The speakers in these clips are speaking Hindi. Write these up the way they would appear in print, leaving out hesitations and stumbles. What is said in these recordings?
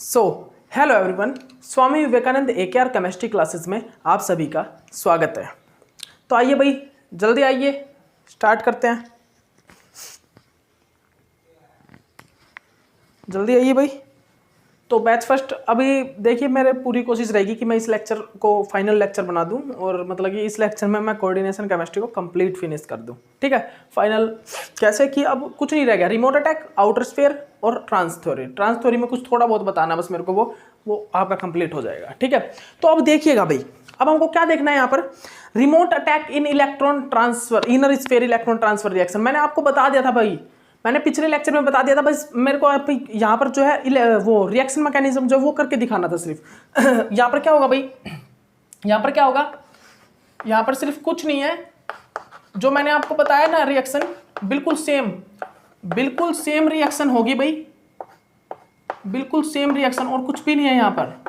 So hello everyone, Swami Vivekananda AKR chemistry classes में आप सभी का स्वागत है। तो आइए भाई, जल्दी आइए, स्टार्ट करते हैं। जल्दी आइए भाई। तो बैच फर्स्ट अभी देखिए, मेरे पूरी कोशिश रहेगी कि मैं इस लेक्चर को फाइनल लेक्चर बना दूं और मतलब कि इस लेक्चर में मैं कोऑर्डिनेशन केमिस्ट्री को कंप्लीट फिनिश कर दूं। ठीक है, फाइनल कैसे कि अब कुछ नहीं रह गया। रिमोट अटैक, आउटर स्फीयर और ट्रांस थ्योरी में कुछ थोड़ा बहुत बताना बस मेरे को, वो आपका कंप्लीट हो जाएगा। ठीक है, तो अब देखिएगा भाई, अब हमको क्या देखना है यहाँ पर। Remote attack in electron transfer, inner sphere electron transfer reaction. मैंने आपको बता दिया था भाई, मैंने पिछले लेक्चर में बता दिया था, बस मेरे को आप यहाँ पर जो है वो रिएक्शन मैकेनिज्म जो वो करके दिखाना था सिर्फ। यहाँ पर क्या होगा भाई, यहाँ पर क्या होगा, यहाँ पर सिर्फ कुछ नहीं है, जो मैंने आपको बताया ना रिएक्शन बिल्कुल सेम रिएक्शन होगी भाई, बिल्कुल सेम रिएक्शन और कुछ भी नहीं है यहाँ पर।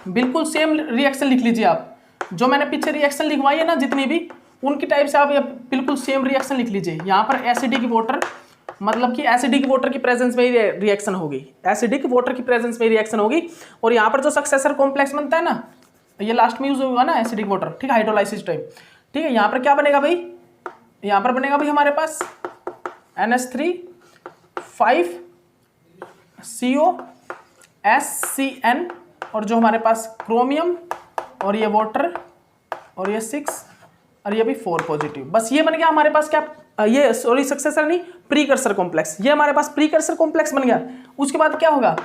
बिल्कुल सेम रिएक्शन लिख लीजिए आप, जो मैंने पीछे रिएक्शन लिखवाई है ना जितनी भी, उनकी टाइप से आप ये बिल्कुल सेम रिएक्शन लिख लीजिए। यहाँ पर एसिडिक वाटर, मतलब कि एसिडिक वाटर की प्रेजेंस में ही रिएक्शन होगी, एसिडिक वाटर की प्रेजेंस में ही रिएक्शन होगी। और यहाँ पर जो सक्सेसर कॉम्प्लेक्स बनता है ना, ये लास्ट में यूज होगा ना एसिडिक वाटर, ठीक है, हाइड्रोलाइसिस टाइप। ठीक है, यहाँ पर क्या बनेगा भाई, यहाँ पर बनेगा भाई हमारे पास NH3 5CO SCN और जो हमारे पास क्रोमियम और ये वाटर और ये 6 और ये भी 4 पॉजिटिव। बस ये बन गया हमारे पास क्या, ये सॉरी सक्सेसर नहीं, प्रीकर्सर कॉम्प्लेक्स। ये हमारे पास प्रीकर्सर कॉम्प्लेक्स बन गया। उसके बाद क्या होगा,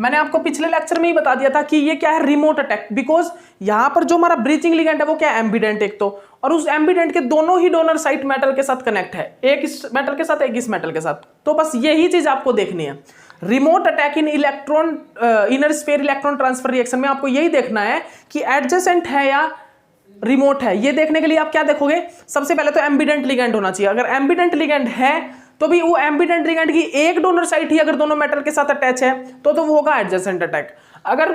मैंने आपको पिछले लेक्चर में ही बता दिया था कि ये क्या है, रिमोट अटैक। बिकॉज यहाँ पर जो हमारा ब्रीचिंग लिगेंड है वो क्या है, एम्बिडेंट एक तो, और उस एम्बिडेंट के दोनों ही डोनर साइट मेटल के साथ कनेक्ट है, एक इस मेटल के साथ एक इस मेटल के साथ। तो बस यही चीज आपको देखनी है। Remote attack in electron inner sphere electron transfer reaction में आपको यही देखना है कि एडजेसेंट है या रिमोट है। ये देखने के लिए आप क्या देखोगे, सबसे पहले तो एम्बिडेंट लिगेंड होना चाहिए। अगर एम्बिडेंट लिगेंड है तो भी वो एम्बिडेंट लिगेंड की एक डोनर साइट ही अगर दोनों मेटल के साथ अटैच है तो वो होगा एडजेसेंट अटैक। अगर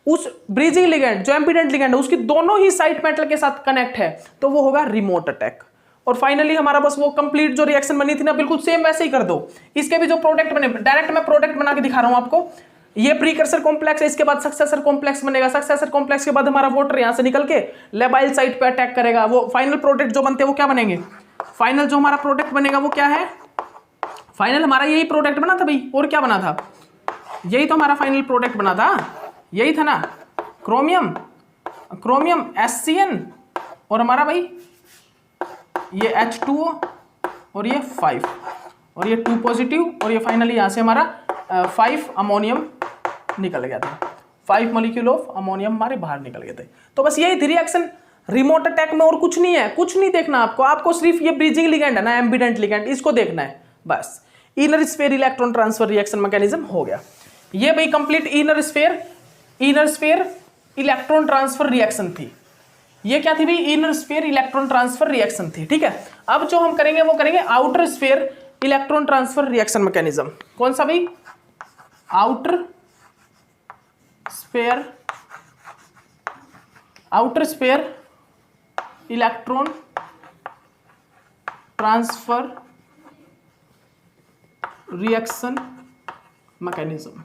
उस ब्रीजिंग लिगेंड जो एम्बिडेंट लिगेंड है उसकी दोनों ही साइट मेटल के साथ कनेक्ट है तो वो होगा रिमोट अटैक। और फाइनली हमारा बस वो कंप्लीट जो रिएक्शन बनी थी ना, बिल्कुल सेम वैसे ही कर दो। इसके भी जो प्रोडक्ट बने, डायरेक्ट मैं प्रोडक्ट बना के दिखा रहा हूं आपको। ये प्रीकर्सर कॉम्प्लेक्स है, इसके बाद सक्सेसर कॉम्प्लेक्स बनेगा, सक्सेसर कॉम्प्लेक्स के बाद हमारा वाटर यहां से निकल के लेबाइल साइट पे अटैक करेगा। वो फाइनल प्रोडक्ट जो बनते हैं वो क्या बनेंगे, फाइनल जो हमारा प्रोडक्ट बनेगा वो क्या है, फाइनल हमारा यही प्रोडक्ट बना था भाई। और क्या बना था, यही तो हमारा फाइनल प्रोडक्ट बना था, यही था ना, क्रोमियम SCN और हमारा भाई ये H2O और ये 5 और ये 2 पॉजिटिव और ये फाइनली यहां से हमारा 5 अमोनियम निकल गया था, 5 मॉलिक्यूल ऑफ अमोनियम हमारे बाहर निकल गए थे। तो बस यही थी रिएक्शन रिमोट अटैक में, और कुछ नहीं है, कुछ नहीं देखना आपको सिर्फ ये ब्रीजिंग लिगेंड है ना, एम्बिडेंट लिगेंड, इसको देखना है बस। Inner sphere electron transfer reaction mechanism हो गया ये भाई complete. Inner sphere electron transfer reaction थी, ये क्या थी भाई, inner sphere electron transfer reaction थी। ठीक है, अब जो हम करेंगे वो करेंगे outer sphere electron transfer reaction mechanism. कौन सा भाई, outer sphere electron transfer reaction mechanism.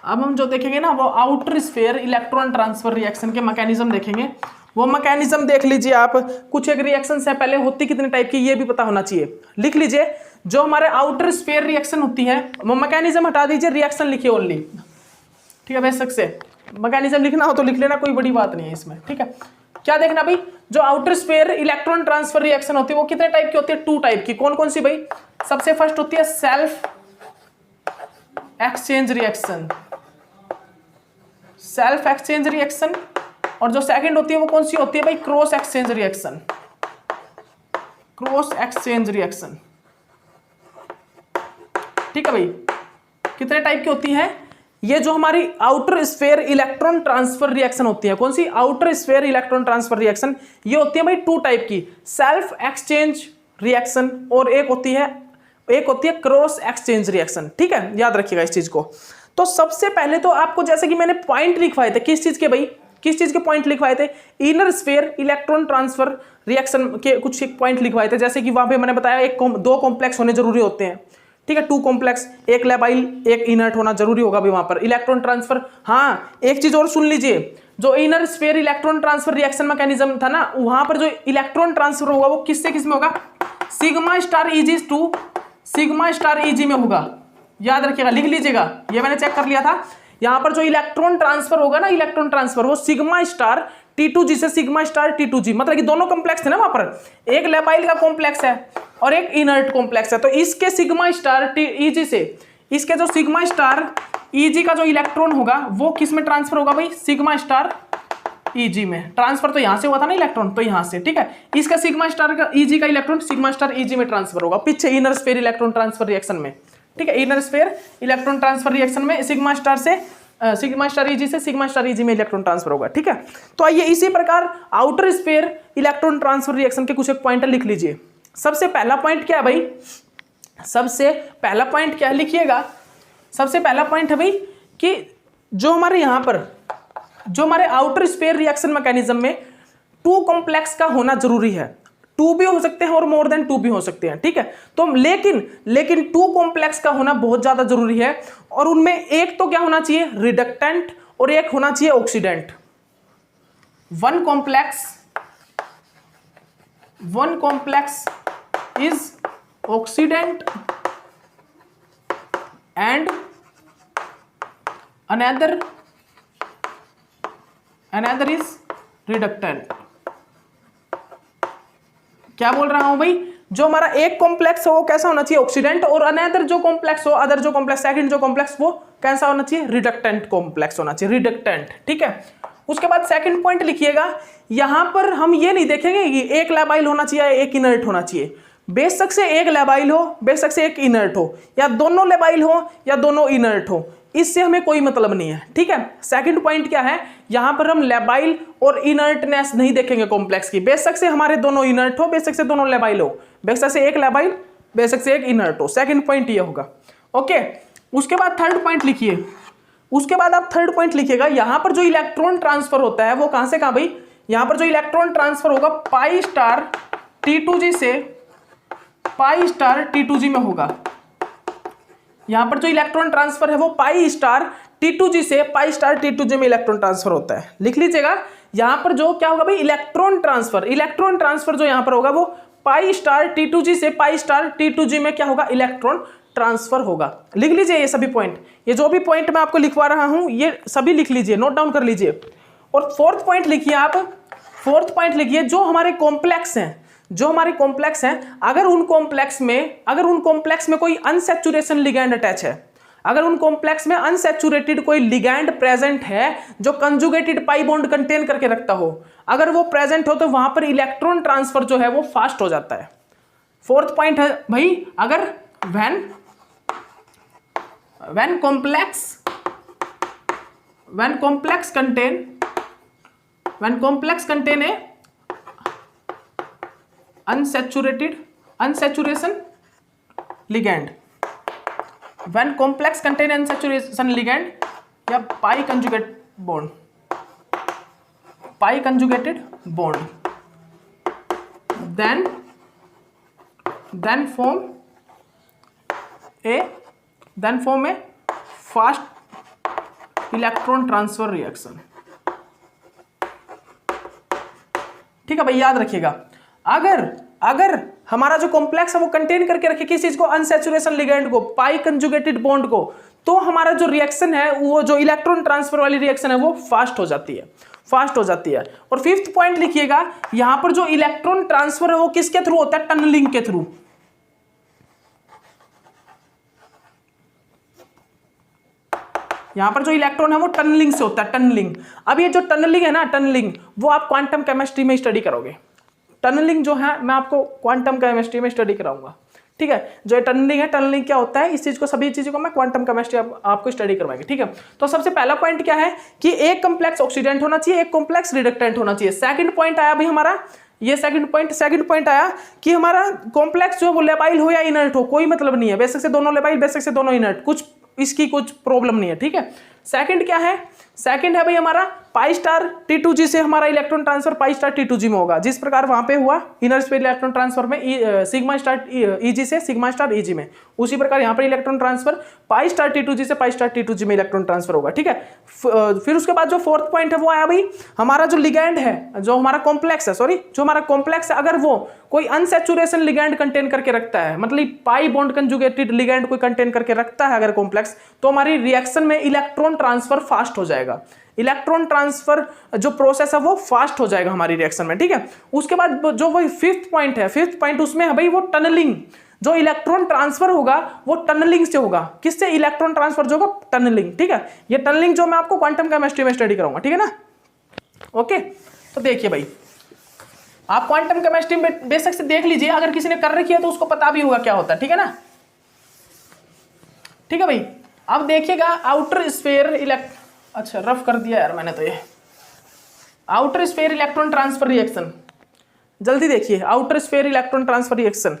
अब हम जो देखेंगे ना वो outer sphere electron transfer reaction के मैकेनिज्म देखेंगे। वो मैकेनिज्म देख लीजिए आप, कुछ एक रिएक्शन से पहले होती कितने टाइप की ये भी पता होना चाहिए। लिख लीजिए, जो हमारे आउटर स्फीयर रिएक्शन होती है वो मैकेनिज्म हटा दीजिए, रिएक्शन लिखिए ओनली। ठीक है, बेशक से मैकेनिज्म लिखना हो तो लिख लेना, कोई बड़ी बात नहीं है इसमें। ठीक है, क्या देखना भाई, जो outer sphere electron transfer reaction होती है वो कितने टाइप की होती है, 2 टाइप की। कौन कौन सी भाई, सबसे फर्स्ट होती है सेल्फ एक्सचेंज रिएक्शन, और जो सेकंड होती है वो कौन सी होती है भाई, क्रॉस एक्सचेंज रिएक्शन। ठीक है भाई, कितने टाइप की होती है ये, जो हमारी outer sphere electron transfer reaction होती है। कौन सी, outer sphere electron transfer reaction, ये होती है भाई 2 टाइप की, सेल्फ एक्सचेंज रिएक्शन और एक होती है क्रॉस एक्सचेंज रिएक्शन। ठीक है, याद रखिएगा इस चीज को। तो सबसे पहले तो आपको, जैसे कि मैंने पॉइंट लिखवाए थे किस चीज के भाई, किस चीज के पॉइंट लिखवाए थे, inner sphere electron transfer reaction के कुछ एक पॉइंट लिखवाए थे, जैसे कि वहां पे मैंने बताया दो कॉम्प्लेक्स होने जरूरी होते हैं, ठीक है, 2 कॉम्प्लेक्स, एक लेबाइल एक इनर्ट होना जरूरी होगा भी वहां पर इलेक्ट्रॉन ट्रांसफर। हाँ एक चीज और सुन लीजिए, जो inner sphere electron transfer reaction mechanism था ना, वहां पर जो इलेक्ट्रॉन ट्रांसफर होगा वो किससे किस में होगा, sigma star eg to sigma star eg में होगा। याद रखिएगा, लिख लीजिएगा, ये मैंने चेक कर लिया था। यहां पर जो इलेक्ट्रॉन ट्रांसफर होगा ना, इलेक्ट्रॉन ट्रांसफर वो सिग्मा स्टार T2G से सिग्मा स्टार T2G, मतलब कि दोनों कॉम्प्लेक्स थे ना वहां पर, एक लेबाइल का कॉम्प्लेक्स है और एक इनर्ट कॉम्प्लेक्स है, तो इसके सिग्मा स्टार ईजी से इसके जो सिग्मा स्टार ईजी का जो इलेक्ट्रॉन होगा वो किस में ट्रांसफर होगा भाई, सिग्मा स्टार ईजी में। ट्रांसफर तो यहां से हुआ था ना इलेक्ट्रॉन, तो यहां से, ठीक है, इसका सिग्मा स्टार का ईजी का इलेक्ट्रॉन सिग्मा स्टार ईजी में ट्रांसफर होगा पीछे inner sphere electron transfer reaction में, ठीक है, inner sphere electron transfer reaction में सिग्मा स्टार ईजी से सिग्मा स्टार ईजी में इलेक्ट्रॉन ट्रांसफर होगा, ठीक है। तो आइए इसी प्रकार outer sphere electron transfer reaction के कुछ एक पॉइंटर लिख लीजिए। सबसे पहला पॉइंट क्या है भाई, सबसे पहला पॉइंट क्या है लिखिएगा, सबसे पहला पॉइंट है भाई कि जो हमारे यहां पर जो हमारे आउटर स्फीयर रिएक्शन मैकेनिज्म में 2 कॉम्प्लेक्स का होना जरूरी है, 2 भी हो सकते हैं और मोर देन 2 भी हो सकते हैं, ठीक है। तो लेकिन 2 कॉम्प्लेक्स का होना बहुत ज्यादा जरूरी है, और उनमें एक तो क्या होना चाहिए, रिडक्टेंट, और एक होना चाहिए oxidant. One complex is oxidant and another is reductant। क्या बोल रहा हूं भाई, जो हमारा एक कॉम्प्लेक्स हो वो कैसा होना चाहिए, ऑक्सीडेंट, और अनदर जो कॉम्प्लेक्स हो, अदर जो कॉम्प्लेक्स, सेकंड जो कॉम्प्लेक्स वो कैसा होना चाहिए, रिडक्टेंट कॉम्प्लेक्स होना चाहिए, रिडक्टेंट, ठीक है। उसके बाद सेकंड पॉइंट लिखिएगा, यहां पर हम ये नहीं देखेंगे कि एक लेबाइल होना चाहिए एक इनर्ट होना चाहिए, बेशक से एक लेबाइल हो बेशक से एक इनर्ट हो, या दोनों लेबाइल हो या दोनों इनर्ट हो, इससे हमें कोई मतलब नहीं है, ठीक है। सेकंड पॉइंट क्या है, यहां पर हम लेबाइल और इनर्टनेस नहीं देखेंगे कॉम्प्लेक्स की, बेशक से हमारे दोनों इनर्ट हो बेशक से दोनों लेबाइल हो, बेशक से एक लेबाइल बेशक से एक इनर्ट हो, सेकंड पॉइंट ये होगा, ओके। उसके बाद थर्ड पॉइंट लिखिए, उसके बाद आप थर्ड पॉइंट लिखिएगा, यहां पर जो इलेक्ट्रॉन ट्रांसफर होता है वो कहां से कहां भाई, यहां पर जो इलेक्ट्रॉन ट्रांसफर होगा पाई स्टार T2G से पाई स्टार T2G में होगा। यहां पर जो इलेक्ट्रॉन ट्रांसफर है वो पाई स्टार T2G से पाई स्टार T2G में इलेक्ट्रॉन ट्रांसफर होता है, लिख लीजिएगा। यहां पर जो क्या होगा भाई, इलेक्ट्रॉन ट्रांसफर जो यहां पर होगा वो पाई स्टार T2G से पाई स्टार T2G में क्या होगा, इलेक्ट्रॉन ट्रांसफर होगा। लिख लीजिए ये सभी पॉइंट, ये जो भी पॉइंट मैं आपको लिखवा रहा हूं ये सभी लिख लीजिए, नोट डाउन कर लीजिए। और फोर्थ पॉइंट लिखिए आप, फोर्थ पॉइंट लिखिए, जो हमारे कॉम्प्लेक्स हैं, अगर उन कॉम्प्लेक्स में कोई अनसैचुरेशन लिगैंड अटैच है, अगर उन कॉम्प्लेक्स में अनसैचुरेटेड कोई लिगैंड प्रेजेंट है जो कंजुगेटेड पाई बॉन्ड कंटेन करके रखता हो, अगर वो प्रेजेंट हो तो वहां पर इलेक्ट्रॉन ट्रांसफर जो है वो फास्ट हो जाता है। फोर्थ पॉइंट है भाई, अगर when complex contain a unsaturation ligand, when complex contain unsaturation ligand या pi conjugated bond then form a fast electron transfer reaction। ठीक है भाई, याद रखिएगा, अगर हमारा जो कॉम्प्लेक्स है वो कंटेन करके रखे किस चीज को, अनसैचुरेशन लिगैंड को, पाई कंजुगेटेड बॉन्ड को, तो हमारा जो रिएक्शन है वो जो इलेक्ट्रॉन ट्रांसफर वाली रिएक्शन है वो फास्ट हो जाती है। और फिफ्थ पॉइंट लिखिएगा, यहां पर जो इलेक्ट्रॉन ट्रांसफर है वो किसके थ्रू होता है, टनलिंग के थ्रू। यहां पर जो इलेक्ट्रॉन है वो टनलिंग से होता है, टनलिंग। अब ये जो टनलिंग है ना, टनलिंग वो आप क्वांटम केमिस्ट्री में स्टडी करोगे। टनलिंग जो है मैं आपको क्वांटम केमिस्ट्री में स्टडी कराऊंगा, ठीक है। जो टनलिंग है, टनलिंग क्या होता है, इस चीज को, सभी चीजों को मैं क्वांटम केमिस्ट्री आपको स्टडी करवाएंगे, ठीक है। तो सबसे पहला पॉइंट क्या है कि एक कॉम्प्लेक्स ऑक्सीडेंट होना चाहिए, एक कॉम्प्लेक्स रिडक्टेंट होना चाहिए। सेकंड पॉइंट आया भाई हमारा, ये सेकंड पॉइंट आया कि हमारा कॉम्प्लेक्स जो वो लेबाइल हो या इनर्ट हो, कोई मतलब नहीं है, बेशक से दोनों लेबाइल बेशक से दोनों इनर्ट, कुछ इसकी कुछ प्रॉब्लम नहीं है, ठीक है। सेकंड क्या है, सेकंड है भाई हमारा पाई स्टार T2G से हमारा electron transfer pi star T2G में होगा, जिस प्रकार वहां पे हुआ इनर स्पेयर इलेक्ट्रॉन ट्रांसफर में सिग्मा स्टार EG से सिग्मा स्टार EG में, उसी प्रकार यहाँ पर electron transfer pi star T2G से पाई स्टार T2G में इलेक्ट्रॉन ट्रांसफर होगा। ठीक है, फिर उसके बाद जो फोर्थ पॉइंट है वो आया भाई हमारा जो लिगैंड है, जो हमारा कॉम्प्लेक्स है, सॉरी जो हमारा कॉम्प्लेक्स है, अगर वो कोई अनसैचुरेशन लिगैंड कंटेन करके रखता है, मतलब पाई बॉन्ड कंजुगेटेड लिगैंड कोई कंटेन करके रखता है अगर कॉम्प्लेक्स, तो हमारी रिएक्शन में इलेक्ट्रॉन ट्रांसफर फास्ट हो जाएगा, इलेक्ट्रॉन ट्रांसफर जो प्रोसेस है वो फास्ट हो जाएगा हमारी रिएक्शन में। ठीक है, उसके बाद जो वही फिफ्थ पॉइंट है, फिफ्थ पॉइंट उसमें है भाई वो टनलिंग, जो इलेक्ट्रॉन ट्रांसफर होगा वो टनलिंग से होगा। किससे? इलेक्ट्रॉन ट्रांसफर जो होगा टनलिंग। ठीक है, ये टनलिंग जो मैं आपको क्वांटम केमिस्ट्री में स्टडी कराऊंगा। ठीक है ना, ओके। तो देखिए भाई आप क्वांटम केमिस्ट्री में बेसिक से देख लीजिए, अगर किसी ने कर रखी है तो उसको पता भी होगा क्या होता है। ठीक है ना, ठीक है भाई। अब देखिएगा आउटर स्फीयर अच्छा रफ कर दिया यार मैंने तो ये, outer sphere electron transfer reaction, जल्दी देखिए outer sphere electron transfer reaction,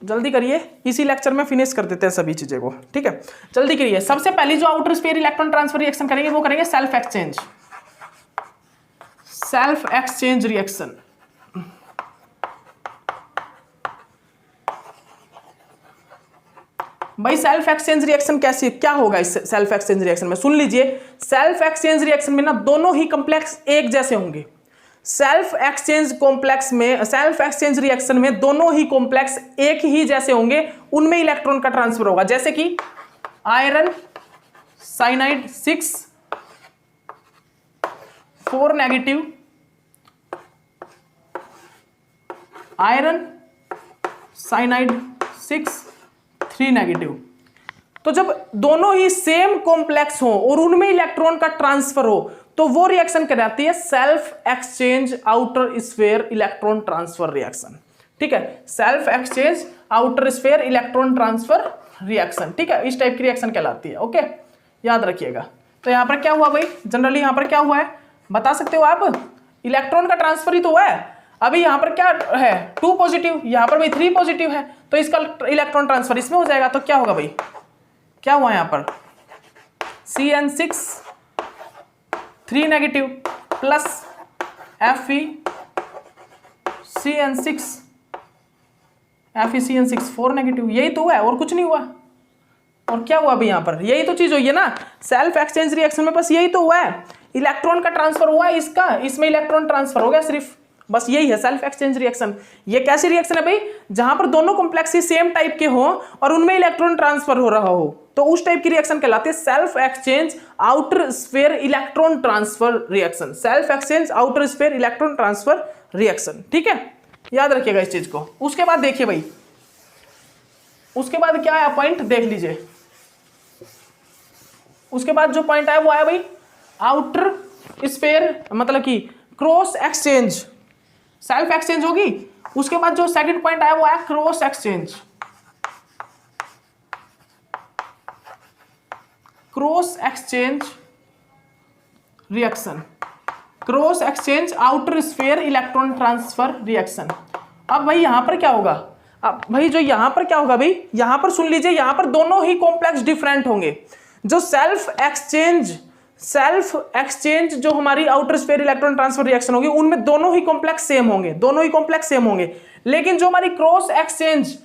जल्दी करिए, इसी लेक्चर में फिनिश कर देते हैं सभी चीजें को। ठीक है, जल्दी करिए। सबसे पहली जो outer sphere electron transfer reaction करेंगे वो करेंगे self exchange, self exchange reaction. भाई सेल्फ एक्सचेंज रिएक्शन कैसी, क्या होगा इस सेल्फ एक्सचेंज रिएक्शन में? सुन लीजिए, सेल्फ एक्सचेंज रिएक्शन में ना दोनों ही कॉम्प्लेक्स एक जैसे होंगे। सेल्फ एक्सचेंज कॉम्प्लेक्स में, सेल्फ एक्सचेंज रिएक्शन में दोनों ही कॉम्प्लेक्स एक ही जैसे होंगे, उनमें इलेक्ट्रॉन का ट्रांसफर होगा। जैसे कि iron cyanide 6 4 negative, iron cyanide 6 3 negative. तो जब दोनों ही सेम कॉम्प्लेक्स हो और उनमें इलेक्ट्रॉन का ट्रांसफर हो तो वो रिएक्शन कहलाती है self exchange outer sphere electron transfer reaction. ठीक है, self exchange outer sphere electron transfer reaction. ठीक है, इस टाइप की रिएक्शन कहलाती है। ओके, याद रखिएगा। तो यहां पर क्या हुआ भाई, जनरली यहां पर क्या हुआ है बता सकते हो आप? इलेक्ट्रॉन का ट्रांसफर ही तो हुआ है। अभी यहां पर क्या है 2 पॉजिटिव, यहां पर भाई 3 पॉजिटिव है, तो इसका इलेक्ट्रॉन ट्रांसफर इसमें हो जाएगा। तो क्या होगा भाई, क्या हुआ यहां पर CN6 3 negative plus FeCN6 4 negative, यही तो हुआ है और कुछ नहीं हुआ। और क्या हुआ भाई यहां पर, यही तो चीज हुई है ना सेल्फ एक्सचेंज रिएक्शन में, बस यही तो हुआ है, इलेक्ट्रॉन का ट्रांसफर हुआ है, इसका इसमें इलेक्ट्रॉन ट्रांसफर हो गया सिर्फ, बस यही है सेल्फ एक्सचेंज रिएक्शन। ये कैसी रिएक्शन है भाई, जहां पर दोनों कॉम्प्लेक्स ही सेम टाइप के हो और उनमें इलेक्ट्रॉन ट्रांसफर हो रहा हो, तो उस टाइप की रिएक्शन कहलाती है self exchange outer sphere electron transfer reaction, self exchange outer sphere electron transfer reaction. ठीक है, याद रखिएगा इस चीज को। उसके बाद देखिए भाई, उसके बाद क्या आया पॉइंट देख लीजिए, उसके बाद जो पॉइंट आया वो आया भाई आउटर स्फीयर मतलब कि क्रॉस एक्सचेंज, सेल्फ एक्सचेंज होगी। उसके बाद जो सेकंड पॉइंट आया वो आया cross exchange, cross exchange reaction, cross exchange outer sphere electron transfer reaction. अब भाई यहां पर क्या होगा, अब भाई जो यहां पर क्या होगा भाई, यहां पर सुन लीजिए, यहां पर दोनों ही कॉम्प्लेक्स डिफरेंट होंगे। जो सेल्फ एक्सचेंज जो हमारी outer sphere electron transfer reaction होगी उनमें दोनों ही कॉम्प्लेक्स सेम होंगे, दोनों ही कॉम्प्लेक्स सेम होंगे। लेकिन जो हमारी cross exchange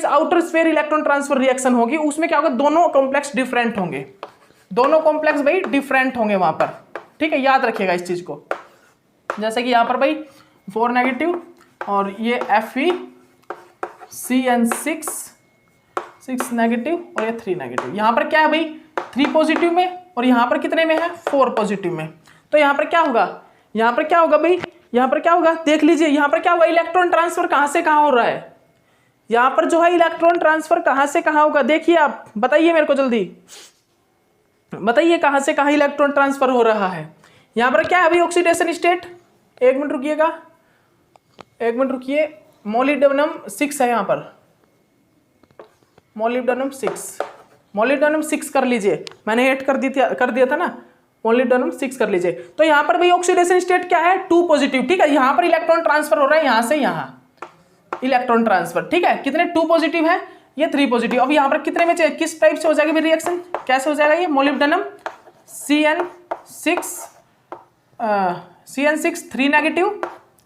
outer sphere electron transfer reaction होगी उसमें क्या होगा, दोनों कॉम्प्लेक्स डिफरेंट होंगे, दोनों कॉम्प्लेक्स भाई डिफरेंट होंगे वहां पर। ठीक है, याद रखिएगा इस चीज को। जैसे कि यहां पर भाई 4 नेगेटिव और ये FeCN6 नेगेटिव और ये 3 नेगेटिव। यहां पर क्या है भाई 3 पॉजिटिव में और यहां पर कितने में है 4 पॉजिटिव में। तो यहां पर क्या होगा, यहां पर क्या होगा भाई, यहां पर क्या होगा देख लीजिए, यहां पर क्या होगा इलेक्ट्रॉन ट्रांसफर कहां से कहां हो रहा है, यहां पर जो है इलेक्ट्रॉन ट्रांसफर कहां से कहां होगा, देखिए आप बताइए मेरे को, जल्दी बताइए कहां से कहां इलेक्ट्रॉन ट्रांसफर हो रहा है। यहां पर क्या है अभी ऑक्सीडेशन स्टेट, 1 मिनट रुकिएगा, 1 मिनट रुकिए, मोलिब्डेनम 6 है यहां पर, मोलिब्डेनम 6 कर लीजिए, मैंने 8 कर दिया था ना, मोलिब्डेनम 6 कर लीजिए। तो यहां पर भाई ऑक्सीडेशन स्टेट क्या है 2 पॉजिटिव। ठीक है, यहां पर इलेक्ट्रॉन ट्रांसफर हो रहा है, यहां से यहां इलेक्ट्रॉन ट्रांसफर। ठीक है, कितने 2 पॉजिटिव है, ये 3 पॉजिटिव। अब यहाँ पर कितने में चाहिए, किस टाइप से हो जाएगी रिएक्शन, कैसे हो जाएगा ये, मोलिब्डेनम CN6 3 नेगेटिव,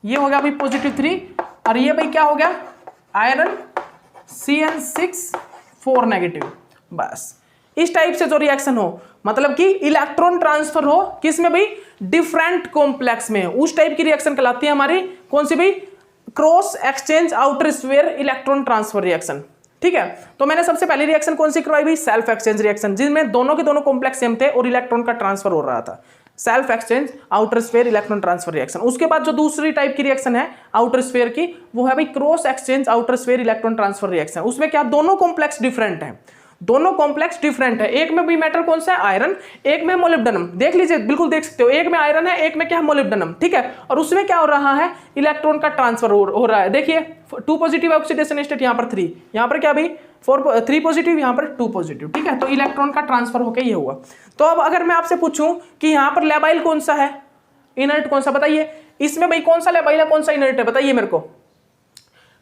ये हो गया भाई पॉजिटिव 3, और ये भाई क्या हो गया, आयरन CN6 4 नेगेटिव। बस इस टाइप से जो रिएक्शन हो, मतलब कि इलेक्ट्रॉन ट्रांसफर हो किसमें भाई, डिफरेंट कॉम्प्लेक्स में, उस टाइप की रिएक्शन कहलाती है हमारी कौन सी भाई, cross exchange outer sphere electron transfer reaction. ठीक है, तो मैंने सबसे पहली रिएक्शन कौन सी करवाई भाई, सेल्फ एक्सचेंज रिएक्शन, जिसमें दोनों के दोनों कॉम्प्लेक्स सेम थे और इलेक्ट्रॉन का ट्रांसफर हो रहा था, self exchange outer sphere electron transfer reaction. उसके बाद जो दूसरी टाइप की रिएक्शन है आउटर स्फीयर की, वो है भाई cross exchange outer sphere electron transfer reaction. उसमें क्या, दोनों कॉम्प्लेक्स डिफरेंट है, दोनों कॉम्प्लेक्स डिफरेंट है, एक में भी मेटल कौन सा है, आयरन, एक में मोलिब्डेनम, देख लीजिए बिल्कुल देख सकते हो, एक में आयरन है, एक में क्या है, मोलिब्डेनम। ठीक है, और उसमें क्या हो रहा है, इलेक्ट्रॉन का ट्रांसफर हो रहा है। देखिए 2 पॉजिटिव ऑक्सीडेशन स्टेट, यहाँ पर 3, यहाँ पर क्या भाई 3 पॉजिटिव, यहाँ पर 2 पॉजिटिव। ठीक है, तो इलेक्ट्रॉन का ट्रांसफर होकर ये हुआ। तो अब अगर मैं आपसे पूछूं कि यहाँ पर लेबाइल कौन सा है, इनर्ट कौन सा, बताइए इसमें भाई कौन सा लेबाइल है, कौन सा इनर्ट है, बताइए मेरे को।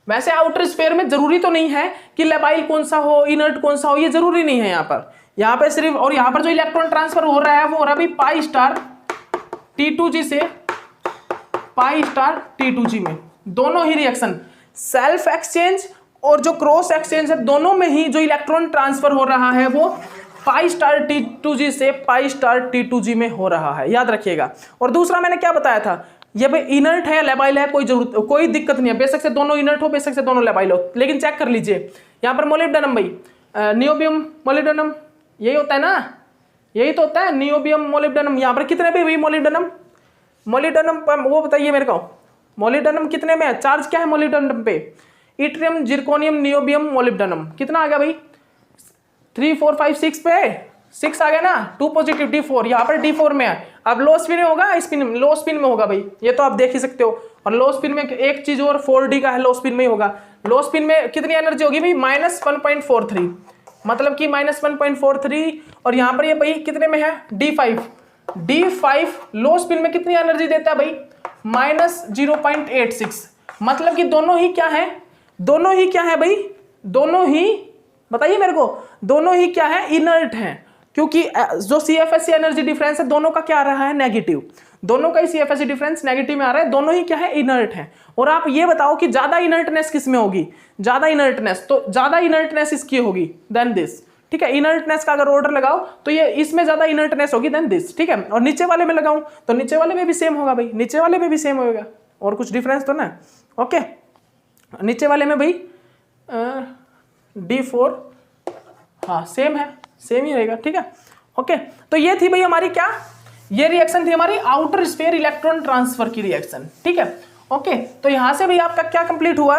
वैसे आउटर स्फीयर में जरूरी तो नहीं है कि लेबाइल कौन सा हो, इनर्ट कौन सा हो, ये जरूरी नहीं है यहाँ पे सिर्फ, और यहाँ पर जो इलेक्ट्रॉन ट्रांसफर हो रहा है वो हो रहा है पाई स्टार T2G से पाई स्टार T2G में। दोनों ही रिएक्शन सेल्फ एक्सचेंज और जो क्रॉस एक्सचेंज है, दोनों में ही जो इलेक्ट्रॉन ट्रांसफर हो रहा है वो पाई स्टार T2G से पाई स्टार T2G में हो रहा है, याद रखिएगा। और दूसरा मैंने क्या बताया था, ये भाई इनर्ट है लेबाइल है, कोई दिक्कत नहीं है, बेशक से दोनों इनर्ट हो, बेशक से दोनों लेबाइल हो, लेकिन चेक कर लीजिए यहाँ पर मोलिब्डेनम भाई, नियोबियम मोलिब्डेनम, यही होता है ना, यही तो होता है नियोबियम मोलिब्डेनम। यहाँ पर कितने पे हुई मोलिब्डेनम, वो बताइए मेरे को, मोलिब्डेनम कितने में है, चार्ज क्या है मोलिब्डेनम पे, इट्रियम जिरकोनियम नियोबियम मोलिब्डेनम, कितना आ गया भाई 3 4 5 6 पे 6 आ गया ना, 2 पॉजिटिव D4, यहाँ पर D4 में है। अब लो स्पिन में होगा, लो स्पिन में होगा भाई, ये तो आप देख ही सकते हो। और लो स्पिन में एक चीज और 4D का है, लो स्पिन में ही होगा। लो स्पिन में कितनी एनर्जी होगी भाई, -1.43, मतलब कि -1.43, और यहाँ पर ये भाई कितने में है, D5 लो स्पिन में कितनी एनर्जी देता है भाई, -0.86, मतलब कि दोनों ही क्या है, भाई दोनों ही, बताइए मेरे को, दोनों ही क्या है, इनर्ट है, क्योंकि जो CFSE एनर्जी डिफरेंस है दोनों का क्या आ रहा है, नेगेटिव, दोनों का ही CFSE डिफरेंस नेगेटिव में आ रहा है, दोनों ही क्या है, इनर्ट है। और आप ये बताओ कि ज्यादा इनर्टनेस किस में होगी, ज्यादा इनर्टनेस इसकी होगी देन दिस। ठीक है, इनर्टनेस का अगर ऑर्डर लगाओ तो ये इसमें ज्यादा इनर्टनेस होगी देन दिस। ठीक है, और नीचे वाले में लगाऊं तो नीचे वाले में भी सेम होगा भाई, नीचे वाले में भी सेम होगा, और कुछ डिफरेंस तो ना। ओके, नीचे वाले में भाई D4, हाँ सेम है, सेम ही रहेगा। ठीक है, ओके, तो ये थी भाई हमारी क्या, ये रिएक्शन थी हमारी आउटर स्फीयर इलेक्ट्रॉन ट्रांसफर की रिएक्शन। ठीक है, ओके, तो यहां से भाई आपका क्या कंप्लीट हुआ,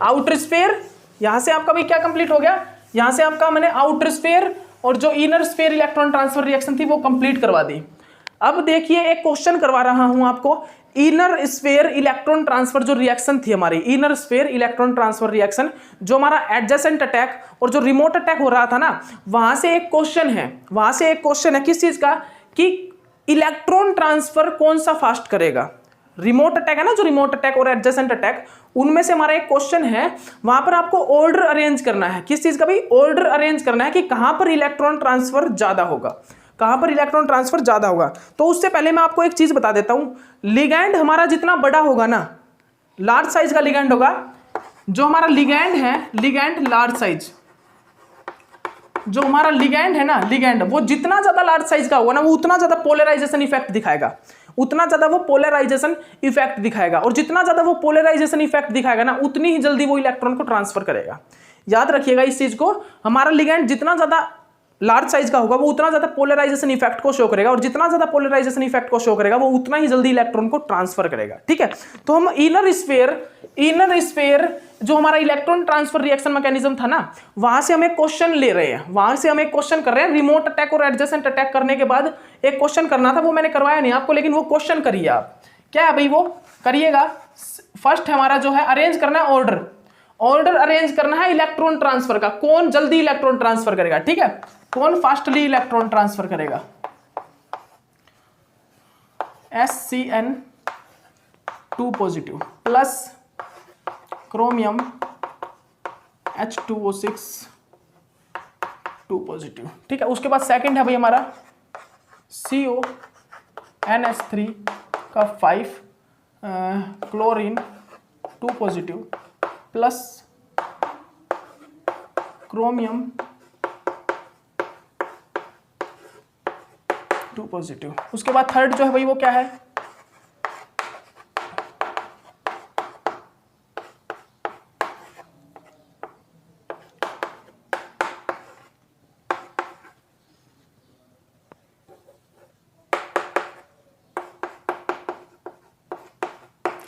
आउटर स्फीयर, यहां से आपका भाई क्या कंप्लीट हो गया, यहां से आपका मैंने आउटर स्फीयर और जो inner sphere electron transfer reaction थी वो कंप्लीट करवा दी। अब देखिए एक क्वेश्चन करवा रहा हूं आपको, इनर स्फीयर इलेक्ट्रॉन ट्रांसफर जो रिएक्शन थी हमारी, inner sphere electron transfer reaction, जो हमारा एडजेसेंट अटैक और जो रिमोट अटैक हो रहा था ना, वहां से एक क्वेश्चन है, किस चीज का, कि इलेक्ट्रॉन ट्रांसफर कौन सा फास्ट करेगा। रिमोट अटैक है ना, जो रिमोट अटैक और एडजेसेंट अटैक, उनमें से हमारा एक क्वेश्चन है, वहां पर आपको ऑर्डर अरेंज करना है, किस चीज का भाई, ऑर्डर अरेंज करना है कि कहां पर इलेक्ट्रॉन ट्रांसफर ज्यादा होगा, कहां पर इलेक्ट्रॉन ट्रांसफर ज्यादा होगा। तो उससे पहले मैं आपको एक चीज बता देता हूं, लिगैंड हमारा जितना बड़ा होगा ना, लार्ज साइज का लिगैंड होगा, जो हमारा लिगैंड है, लिगैंड लार्ज साइज, जो हमारा लिगैंड है ना, लिगैंड वो जितना ज्यादा लार्ज साइज का होगा ना, वो उतना ज्यादा पोलराइजेशन इफेक्ट दिखाएगा, उतना ज्यादा वो पोलराइजेशन इफेक्ट दिखाएगा, और जितना ज्यादा वो पोलराइजेशन इफेक्ट दिखाएगा ना, उतनी ही जल्दी वो इलेक्ट्रॉन को ट्रांसफर करेगा। याद रखिएगा इस चीज को, हमारा लिगैंड जितना ज्यादा लार्ज साइज का होगा वो उतना ज्यादा पोलराइजेशन इफेक्ट को शो करेगा, और जितना ज्यादा पोलराइजेशन इफेक्ट को शो करेगा वो उतना ही जल्दी इलेक्ट्रॉन को ट्रांसफर करेगा। ठीक है, तो हम इनर स्फीयर जो हमारा इलेक्ट्रॉन ट्रांसफर रिएक्शन मैकेनिज्म था ना, वहां से हम एक क्वेश्चन ले रहे हैं, वहां से हम एक क्वेश्चन कर रहे हैं। रिमोट अटैक और एडजेसेंट अटैक करने के बाद एक क्वेश्चन करना था, वो मैंने करवाया नहीं आपको, लेकिन वो क्वेश्चन करिए आप। क्या है भाई, वो करिएगा। फर्स्ट हमारा जो है अरेंज करना है ऑर्डर अरेंज करना है इलेक्ट्रॉन ट्रांसफर का, कौन जल्दी इलेक्ट्रॉन ट्रांसफर करेगा। ठीक है, कौन फास्टली इलेक्ट्रॉन ट्रांसफर करेगा, SCN2 positive plus chromium H2O6 2 positive. ठीक है, उसके बाद सेकंड है भाई हमारा CONH3 का 5 chlorine 2 positive plus chromium 2 positive. उसके बाद थर्ड जो है भाई वो क्या है,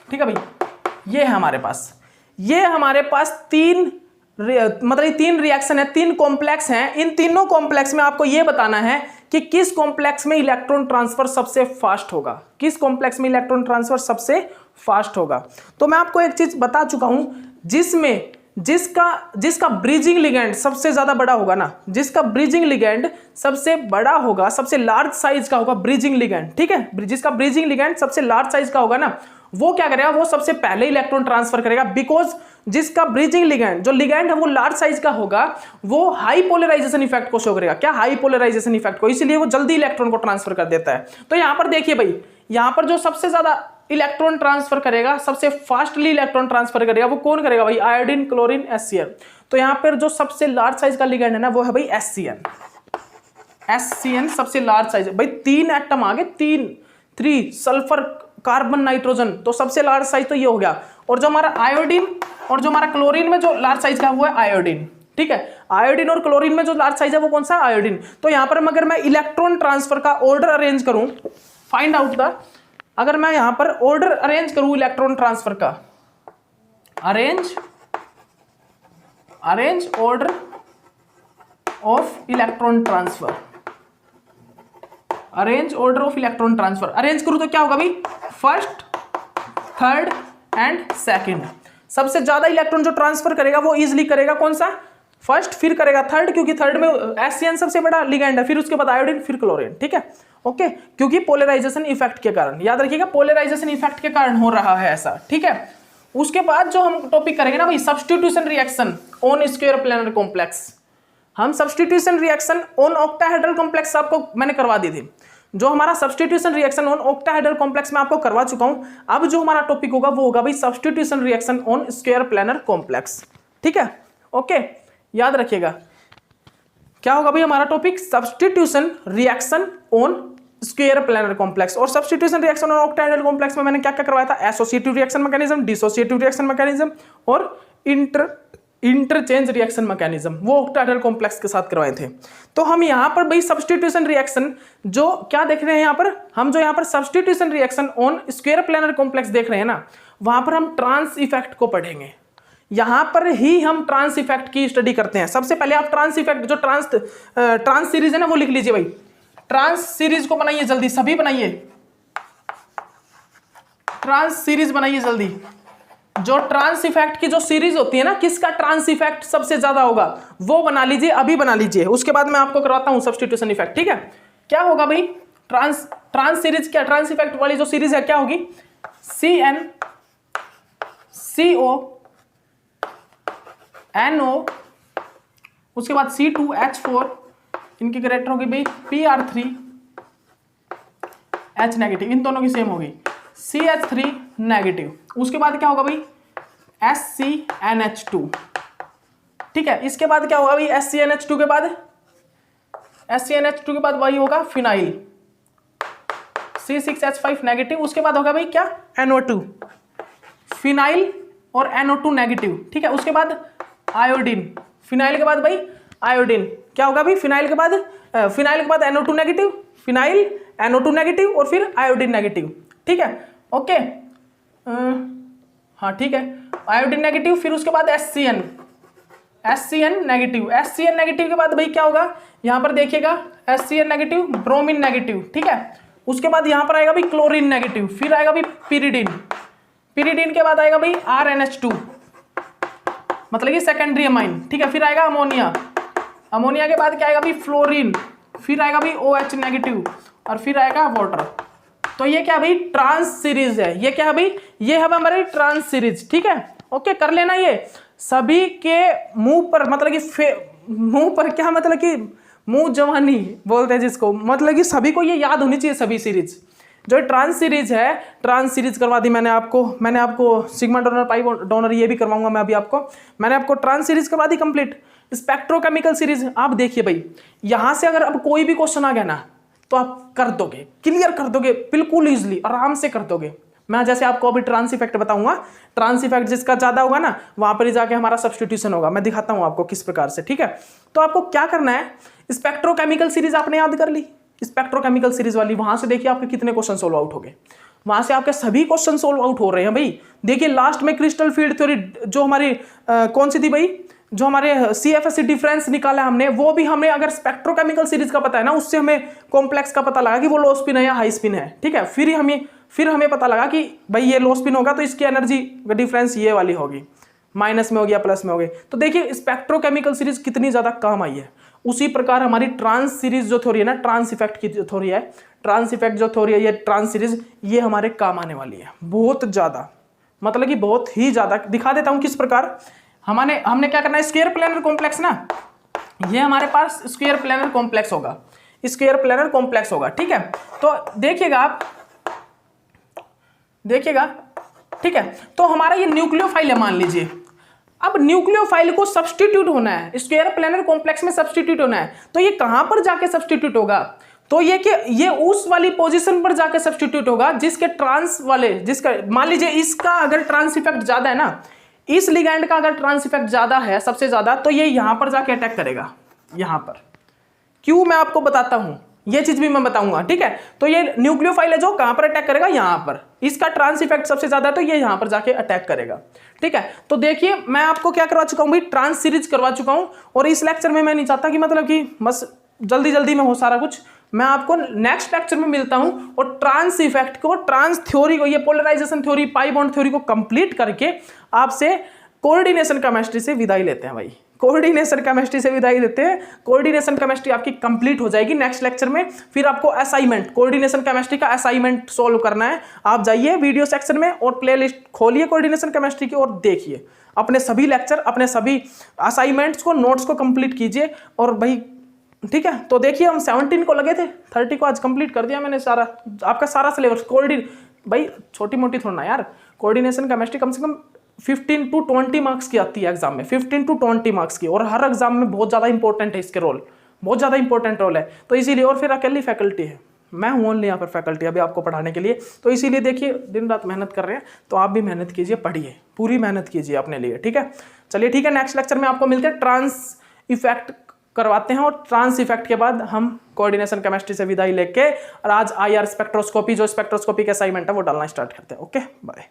ठीक है भाई, ये है हमारे पास तीन मतलब ये तीन रिएक्शन है, तीन कॉम्प्लेक्स हैं। इन तीनों कॉम्प्लेक्स में आपको ये बताना है कि किस कॉम्प्लेक्स में इलेक्ट्रॉन ट्रांसफर सबसे फास्ट होगा, किस कॉम्प्लेक्स में इलेक्ट्रॉन ट्रांसफर सबसे फास्ट होगा। तो मैं आपको एक चीज बता चुका हूं, जिसमें जिसका ब्रिजिंग लिगेंड सबसे ज्यादा बड़ा होगा ना, जिसका ब्रिजिंग लिगेंड सबसे बड़ा होगा, सबसे लार्ज साइज का होगा ब्रिजिंग लिगेंड, ठीक है, जिसका ब्रिजिंग लिगेंड सबसे लार्ज साइज का होगा ना, वो क्या करेगा, वो सबसे पहले इलेक्ट्रॉन ट्रांसफर करेगा। बिकॉज जिसका ब्रिजिंग लिगेंड, जो लिगेंड है वो लार्ज साइज का होगा, वो हाई पोलराइजेशन इफेक्ट को शो करेगा। क्या, हाई पोलराइजेशन इफेक्ट को, इसलिए वो जल्दी इलेक्ट्रॉन को ट्रांसफर कर देता है। तो यहां पर देखिए भाई, यहां पर जो सबसे ज्यादा इलेक्ट्रॉन ट्रांसफर करेगा, सबसे फास्टली इलेक्ट्रॉन ट्रांसफर करेगा, वो कौन करेगा भाई, आयोडीन, क्लोरीन, HCl। तो यहां पर जो सबसे लार्ज साइज का लिगेंड है ना, वो है भाई HCN सबसे लार्ज साइज है भाई। 3 एटम आ गए, 3 सल्फर, कार्बन, नाइट्रोजन, तो सबसे लार्ज साइज तो ये हो गया। और जो हमारा आयोडीन और जो हमारा क्लोरीन में जो लार्ज साइज का है वो है आयोडीन, ठीक है। आयोडीन और क्लोरीन में जो लार्ज साइज है वो कौन सा, आयोडीन। तो यहां पर अगर मैं इलेक्ट्रॉन ट्रांसफर का ऑर्डर अरेंज करूं, फाइंड आउट द, अगर मैं यहां पर ऑर्डर अरेंज करूं इलेक्ट्रॉन ट्रांसफर का, arrange order of electron transfer, arrange order of electron transfer, arrange करूं तो क्या होगा भाई, फर्स्ट, थर्ड एंड सेकंड। सबसे ज्यादा इलेक्ट्रॉन जो ट्रांसफर करेगा वो इजीली करेगा कौन सा, फर्स्ट, फिर करेगा थर्ड, क्योंकि थर्ड में HCN सबसे बड़ा लिगेंड है, फिर उसके बाद आयोडीन, फिर क्लोरीन, ठीक है, ओके। क्योंकि पोलराइजेशन इफेक्ट के कारण, याद रखिएगा, पोलराइजेशन इफेक्ट के कारण हो रहा है ऐसा, ठीक है। उसके बाद जो हम टॉपिक करेंगे ना भाई, substitution reaction on square planar complex. हम substitution reaction on octahedral complex आपको मैंने करवा दी थी। जो हमारा substitution reaction on octahedral complex में आपको करवा चुका हूं। अब जो हमारा टॉपिक होगा वो होगा भाई substitution reaction on square planar complex, ठीक है, ओके। याद रखिएगा क्या होगा भाई हमारा topic, substitution reaction on square planar complex. और substitution reaction on octahedral complex में मैंने क्या क्या करवाया था, associative reaction mechanism, dissociative reaction mechanism और इंटरचेंज रिएक्शन मैकेनिज्म, वो ऑक्टाहेड्रल कॉम्प्लेक्स के साथ करवाए थे। तो हम यहाँ पर भाई सब्स्टिट्यूशन रिएक्शन जो क्या देख रहे हैं, यहाँ पर हम जो यहाँ पर substitution reaction on square planar complex देख रहे हैं ना, वहां पर हम ट्रांस इफेक्ट को पढ़ेंगे। यहां पर ही हम ट्रांस इफेक्ट की स्टडी करते हैं। सबसे पहले आप ट्रांस इफेक्ट, जो ट्रांस सीरीज है ना, वो लिख लीजिए भाई। ट्रांस सीरीज को बनाइए जल्दी, सभी बनाइए, ट्रांस सीरीज बनाइए जल्दी। जो ट्रांस इफेक्ट की जो सीरीज होती है ना, किसका ट्रांस इफेक्ट सबसे ज्यादा होगा वो बना लीजिए, अभी बना लीजिए। उसके बाद मैं आपको करवाता हूं सब्स्टिट्यूशन इफेक्ट, ठीक है। क्या होगा भाई, ट्रांस सीरीज, क्या ट्रांस इफेक्ट वाली जो सीरीज है क्या होगी, CnCO NO, उसके बाद C2H4, इनकी करेक्टर होगी भाई Pr3H नेगेटिव, इन दोनों की सेम होगी, CH3 नेगेटिव। उसके बाद क्या होगा भाई, SCNH2, ठीक है। इसके बाद क्या होगा भाई, SCNH2 के बाद भाई होगा फिनाइल, C6H5 नेगेटिव। उसके बाद होगा भाई क्या, NO2, फिनाइल और NO2 नेगेटिव, ठीक है। उसके बाद आयोडीन, फिनाइल के बाद भाई आयोडीन, क्या होगा भाई, फिनाइल के बाद NO2 negative, phenyl, NO2 negative और फिर आयोडीन नेगेटिव, ठीक है, ओके। हाँ ठीक है, आयोडीन नेगेटिव, फिर उसके बाद SCN नेगेटिव, SCN नेगेटिव के बाद भाई क्या होगा, यहां पर देखिएगा SCN नेगेटिव, ब्रोमीन नेगेटिव, ठीक है। उसके बाद यहां पर आएगा भाई क्लोरीन नेगेटिव, फिर आएगा भाई पिरिडीन के बाद आएगा भाई RNH2, मतलब कि सेकेंडरी अमाइन, ठीक है। फिर आएगा अमोनिया के बाद क्या आएगा भाई फ्लोरीन, फिर आएगा भाई OH नेगेटिव और फिर आएगा वाटर, तो ये क्या भाई, ट्रांस सीरीज है। ये क्या है भाई, ये है हमारी ट्रांस सीरीज। ठीक है, ओके कर लेना। ये सभी के मुंह पर, मतलब कि मुंह पर क्या, मतलब कि मुंह जवानी बोलते हैं जिसको, मतलब कि सभी को ये याद होनी चाहिए सभी सीरीज। जो ट्रांस सीरीज है, ट्रांस सीरीज करवा दी मैंने आपको सिग्मा डोनर पाई डोनर ये भी करवाऊंगा मैं अभी आपको। मैंने आपको ट्रांस सीरीज करवा दी कंप्लीट। स्पेक्ट्रोकेमिकल सीरीज आप देखिए भाई, यहां से अगर अब कोई भी क्वेश्चन आ गया ना तो आप कर दोगे, क्लियर कर दोगे बिल्कुल इजीली, आराम से कर दोगे। मैं जैसे आपको अभी ट्रांस इफेक्ट बताऊंगा, ट्रांस इफेक्ट जिसका ज्यादा होगा ना वहां पर ही जाके हमारा सब्स्टिट्यूशन होगा। मैं दिखाता हूं आपको किस प्रकार से। ठीक है, तो आपको क्या करना है, स्पेक्ट्रोकेमिकल सीरीज आपने याद कर ली, स्पेक्ट्रोकेमिकल सीरीज वाली, वहां से देखिए आपके कितने क्वेश्चन सोल्व आउट हो गए। वहां से आपके सभी क्वेश्चन सोल्व आउट हो रहे हैं भाई। देखिए लास्ट में क्रिस्टल फील्ड थ्योरी जो हमारी कौन सी थी भाई, जो हमारे CFSE डिफरेंस निकाला हमने, वो भी हमें अगर स्पेक्ट्रोकेमिकल सीरीज का पता है ना, उससे हमें कॉम्प्लेक्स का पता लगा कि वो लो स्पिन है या हाई स्पिन है। ठीक है, फिर हमें पता लगा कि भाई ये लो स्पिन होगा तो इसकी एनर्जी डिफरेंस ये वाली होगी, माइनस में होगी या प्लस में होगी। तो देखिए स्पेक्ट्रोकेमिकल सीरीज कितनी ज्यादा काम आई है। उसी प्रकार हमारी ट्रांस सीरीज जो थ्योरी है ना, ट्रांस इफेक्ट की जो थ्योरी है, ट्रांस इफेक्ट जो थ्योरी है, ये ट्रांस सीरीज ये हमारे काम आने वाली है बहुत ज्यादा, मतलब कि बहुत ही ज्यादा। दिखा देता हूं किस प्रकार। हमने क्या करना है, स्क्वायर प्लेनर कॉम्प्लेक्स ना, ये हमारे पास स्क्वायर प्लेनर कॉम्प्लेक्स होगा, स्क्वायर प्लेनर कॉम्प्लेक्स होगा। ठीक है, तो देखिएगा आप, देखिएगा। ठीक है, तो हमारा ये न्यूक्लियोफाइल है मान लीजिए। अब न्यूक्लियोफाइल को सब्स्टिट्यूट होना है, स्क्वायर प्लेनर कॉम्प्लेक्स में सब्स्टिट्यूट होना है, तो ये कहां पर जाके सब्स्टिट्यूट होगा, तो ये उस वाली पोजीशन पर जाके सब्स्टिट्यूट होगा जिसके ट्रांस वाले, जिसका मान लीजिए इसका अगर ट्रांस इफेक्ट ज्यादा है ना, इस लिगैंड का अगर ट्रांस इफेक्ट ज्यादा है सबसे ज्यादा, तो ये यहां पर जाके अटैक करेगा, यहां पर। क्यों, मैं आपको बताता हूं, ये चीज भी मैं बताऊंगा। ठीक है, तो ये न्यूक्लियोफाइल है जो कहां पर अटैक करेगा, यहां पर। इसका ट्रांस इफेक्ट सबसे ज्यादा है तो ये यहां पर जाके अटैक करेगा। ठीक है, तो देखिए मैं आपको क्या करवा चुका हूं भाई, ट्रांस सीरीज करवा चुका हूं। और इस लेक्चर में मैं नहीं चाहता कि मतलब कि बस जल्दी जल्दी में हो सारा कुछ। मैं आपको नेक्स्ट लेक्चर में मिलता हूं और ट्रांस इफेक्ट को, ट्रांस थ्योरी को, ये polarisation theory, pi bond theory को कंप्लीट करके आपसे कोऑर्डिनेशन केमिस्ट्री से विदाई लेते हैं भाई। कोऑर्डिनेशन केमिस्ट्री से विदाई देते हैं। कोऑर्डिनेशन केमिस्ट्री आपकी कंप्लीट हो जाएगी नेक्स्ट लेक्चर में। फिर आपको असाइनमेंट, कोऑर्डिनेशन केमिस्ट्री का असाइनमेंट सॉल्व करना है। आप जाइए वीडियो सेक्शन में और प्लेलिस्ट खोलिए कोऑर्डिनेशन केमिस्ट्री की और देखिए अपने सभी लेक्चर, अपने सभी असाइनमेंट्स को, नोट्स को कंप्लीट कीजिए। और भाई ठीक है, तो देखिए हम 17 को लगे थे, 30 को आज कंप्लीट कर दिया मैंने सारा, आपका सारा सिलेबस। भाई छोटी मोटी थोड़ा ना यार, कोऑर्डिनेशन केमिस्ट्री कम से कम 15 to 20 मार्क्स की आती है एग्जाम में, 15 to 20 मार्क्स की, और हर एग्जाम में बहुत ज़्यादा इंपॉर्टेंट है इसके रोल, बहुत ज़्यादा इंपॉर्टेंट रोल है। तो इसीलिए, और फिर अकेली फैकल्टी है, मैं हूँ ओनली यहाँ पर फैकल्टी अभी आपको पढ़ाने के लिए। तो इसीलिए देखिए दिन रात मेहनत कर रहे हैं, तो आप भी मेहनत कीजिए, पढ़िए, पूरी मेहनत कीजिए अपने लिए। ठीक है, चलिए ठीक है, नेक्स्ट लेक्चर में आपको मिलते हैं, ट्रांस इफेक्ट करवाते हैं, और ट्रांस इफेक्ट के बाद हम कोऑर्डिनेशन केमिस्ट्री से विदाई लेके और आज IR स्पेक्ट्रोस्कोपी, जो स्पेक्ट्रोस्कोपी का असाइनमेंट है वो डालना स्टार्ट करते हैं। Okay, bye.